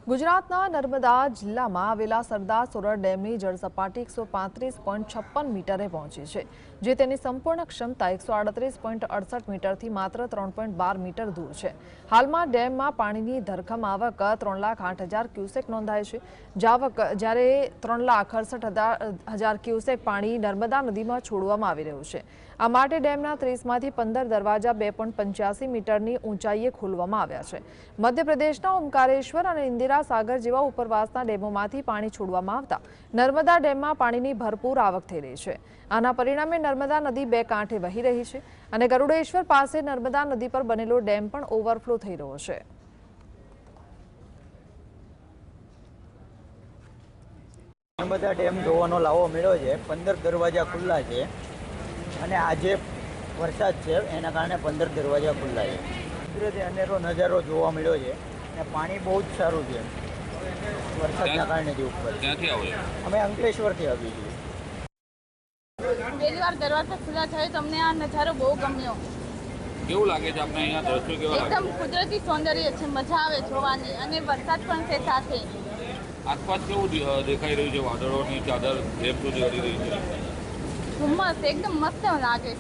ગુજરાતના નર્મદા જિલ્લામાં આવેલા સરદાર સરોવર ડેમની જળસપાટી 135.56 મીટરે પહોંચી છે, જે તેની સંપૂર્ણ ક્ષમતા 138.68 મીટરથી માત્ર 3.12 મીટર દૂર છે. હાલમાં ડેમમાં પાણીની ધરખમ આવક 3,08,000 ક્યુસેક નોંધાય છે, જ્યારે 3,68,000 ક્યુસેક પાણી નર્મદા નદીમાં છોડવામાં આવી રહ્યું છે. આ માટે ડેમના 30માંથી 15 દરવાજા 2.85 મીટરની ઊંચાઈએ ખોલવામાં આવ્યા છે. મધ્યપ્રદેશના ઓમકારેશ્વર અને ઇન્દિરા સાગર જેવા ઉપરવાસના ડેમોમાંથી પાણી છોડવામાં આવતા નર્મદા ડેમમાં પાણીની ભરપૂર આવક થઈ રહી છે. આના પરિણામે નર્મદા નદી બે કાંઠે વહી રહી છે અને ગરુડેશ્વર પાસે નર્મદા નદી પર બનેલો ડેમ પણ ઓવરફ્લો થઈ રહ્યો છે. નર્મદા ડેમ જોવાનો લાવો મળ્યો છે. 15 દરવાજા ખુલ્લા છે અને આજે વરસાદ છે એના કારણે 15 દરવાજા ખુલ્લા છે. કુદરતી અનેરો નજારો જોવા મળ્યો છે અને પાણી બહુ જ સારું છે વરસાદના કારણે. જે ઉપર ક્યાંથી આવો છો? અમે અંકલેશ્વરથી આવીએ છીએ. પહેલી વાર દરવાજા ખુલ્લા થયો તો અમને આ નજારો બહુ ગમ્યો. કેવું લાગે છે આપણે અહીંયા દ્રશ્યો કેવા લાગે? એકદમ કુદરતી સૌંદર્ય છે, મજા આવે જોવાની અને વરસાદ પણ છે સાથે. આસપાસ કેવું દેખાઈ રહ્યું છે? વાદળોની ચાદર ડેમ સુધી હરી રહી છે. ધુમ્મસ એકદમ મસ્ત લાગે.